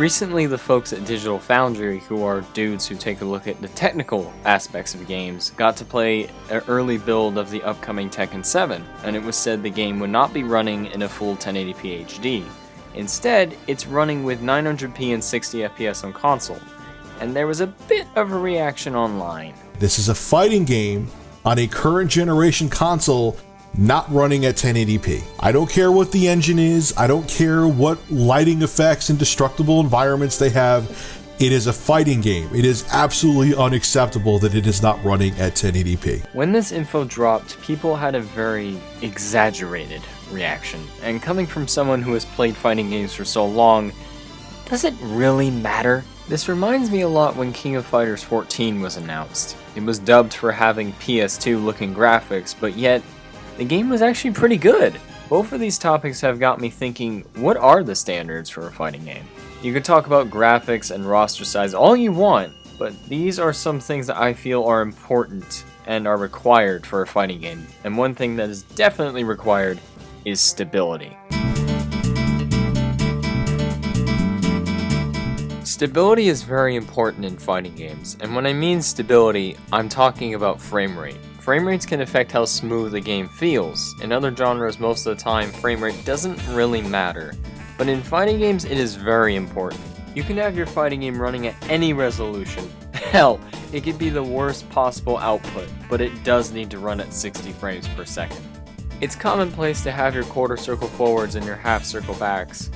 Recently, the folks at Digital Foundry, who are dudes who take a look at the technical aspects of games, got to play an early build of the upcoming Tekken 7, and it was said the game would not be running in a full 1080p HD. Instead, it's running with 900p and 60 FPS on console, and there was a bit of a reaction online. This is a fighting game on a current generation console not running at 1080p. I don't care what the engine is, I don't care what lighting effects and destructible environments they have. It is a fighting game. It is absolutely unacceptable that it is not running at 1080p. When this info dropped, people had a very exaggerated reaction, and coming from someone who has played fighting games for so long, does it really matter? This reminds me a lot when King of Fighters 14 was announced. It was dubbed for having PS2 looking graphics, but yet the game was actually pretty good. Both of these topics have got me thinking, what are the standards for a fighting game? You could talk about graphics and roster size all you want, but these are some things that I feel are important and are required for a fighting game. And one thing that is definitely required is stability. Stability is very important in fighting games, and when I mean stability, I'm talking about frame rate. Frame rates can affect how smooth a game feels. In other genres, most of the time, frame rate doesn't really matter. But in fighting games, it is very important. You can have your fighting game running at any resolution. Hell, it could be the worst possible output, but it does need to run at 60 frames per second. It's commonplace to have your quarter circle forwards and your half circle backs.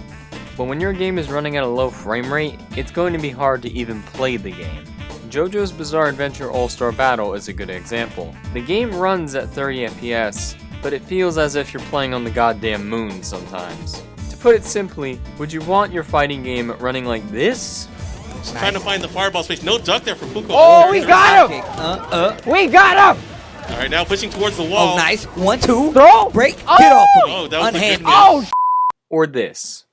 But when your game is running at a low frame rate, it's going to be hard to even play the game. JoJo's Bizarre Adventure All-Star Battle is a good example. The game runs at 30 FPS, but it feels as if you're playing on the goddamn moon sometimes. To put it simply, would you want your fighting game running like this? Just trying to find the fireball space. No duck there for Puko. Oh, we got him! We got him! All right, now pushing towards the wall. Oh, nice. 1, 2. Throw! Break. Oh! Get off of me. Oh, that was Unhand a good me. catch. Or this.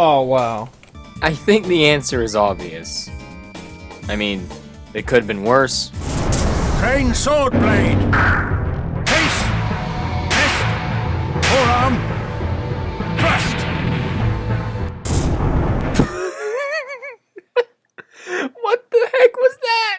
Oh, wow. I think the answer is obvious. I mean, it could have been worse. Train sword blade. Haste. Fist. Forearm. Thrust. What the heck was that?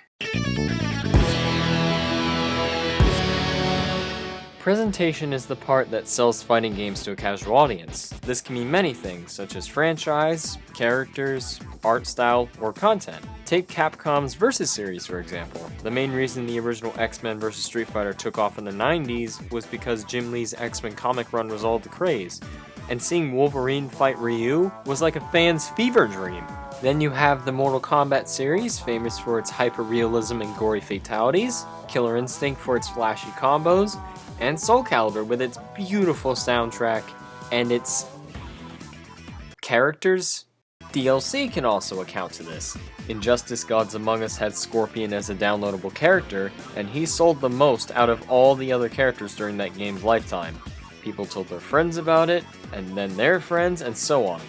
Presentation is the part that sells fighting games to a casual audience. This can mean many things, such as franchise, characters, art style, or content. Take Capcom's Versus series, for example. The main reason the original X-Men vs. Street Fighter took off in the 90s was because Jim Lee's X-Men comic run was all the craze, and seeing Wolverine fight Ryu was like a fan's fever dream. Then you have the Mortal Kombat series, famous for its hyper-realism and gory fatalities, Killer Instinct for its flashy combos, and Soul Calibur with its beautiful soundtrack and its characters. DLC can also account to this. Injustice Gods Among Us had Scorpion as a downloadable character, and he sold the most out of all the other characters during that game's lifetime. People told their friends about it, and then their friends, and so on.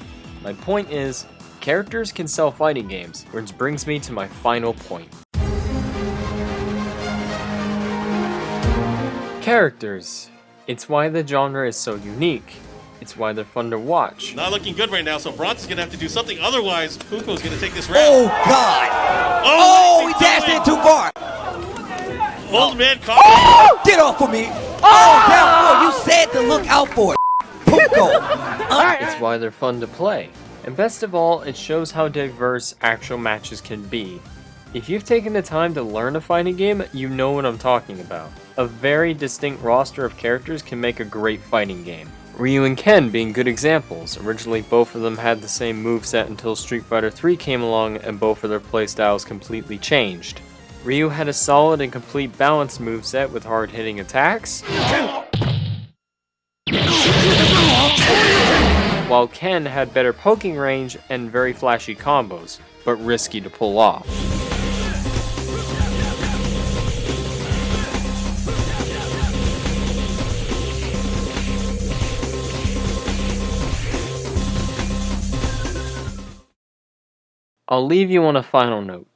My point is, characters can sell fighting games, which brings me to my final point. Characters. It's why the genre is so unique. It's why they're fun to watch. Not looking good right now, so Bronx is going to have to do something. Otherwise, Puko's going to take this round. Oh, God. Oh, he dashed in too far. Old man caught. Oh, get off of me. Oh, down 4. You said to look out for it. Puko. It's why they're fun to play. And best of all, it shows how diverse actual matches can be. If you've taken the time to learn a fighting game, you know what I'm talking about. A very distinct roster of characters can make a great fighting game. Ryu and Ken being good examples. Originally, both of them had the same moveset until Street Fighter 3 came along and both of their playstyles completely changed. Ryu had a solid and complete balanced moveset with hard-hitting attacks, while Ken had better poking range and very flashy combos, but risky to pull off. I'll leave you on a final note.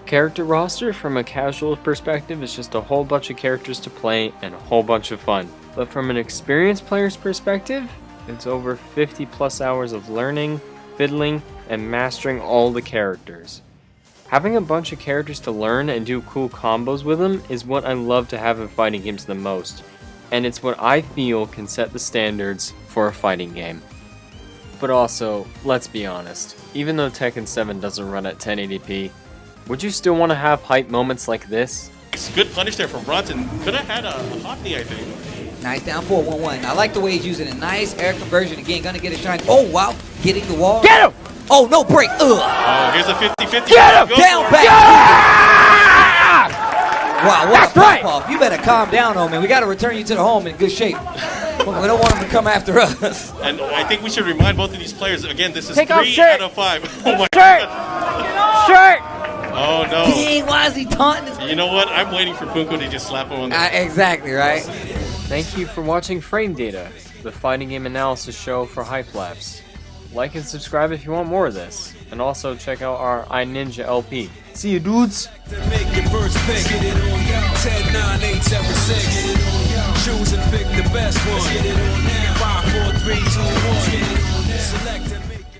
Character roster from a casual perspective is just a whole bunch of characters to play and a whole bunch of fun. But from an experienced player's perspective, it's over 50 plus hours of learning, fiddling, and mastering all the characters. Having a bunch of characters to learn and do cool combos with them is what I love to have in fighting games the most, and it's what I feel can set the standards for a fighting game. But also, let's be honest, even though Tekken 7 doesn't run at 1080p, would you still want to have hype moments like this? Good punish there from Bronson. Could have had a Hockney, I think. Nice down 4-1-1. I like the way he's using a nice air conversion. Again, gonna get a shine. Oh, wow. Hitting the wall. Get him! Oh, no break. Ugh. Oh, here's a 50-50. Get him! Down back. Wow, what That's a right. pop off. You better calm down, homie. We got to return you to the home in good shape. We don't want him to come after us. And I think we should remind both of these players, again, this is Take off 3 shirt. out of 5. Oh, my Shirt! God. Shirt! Oh, no. Dang, why is he taunting us? You know what? I'm waiting for Punko to just slap him on the... Exactly, right? Thank you for watching Frame Data, the fighting game analysis show for Hype Labs. Like and subscribe if you want more of this, and also check out our iNinja LP. See you, dudes! Make your first pick. 10, 9, 8, 7, 6. Choose and pick the best one. 5, 4, 3, 2, 1.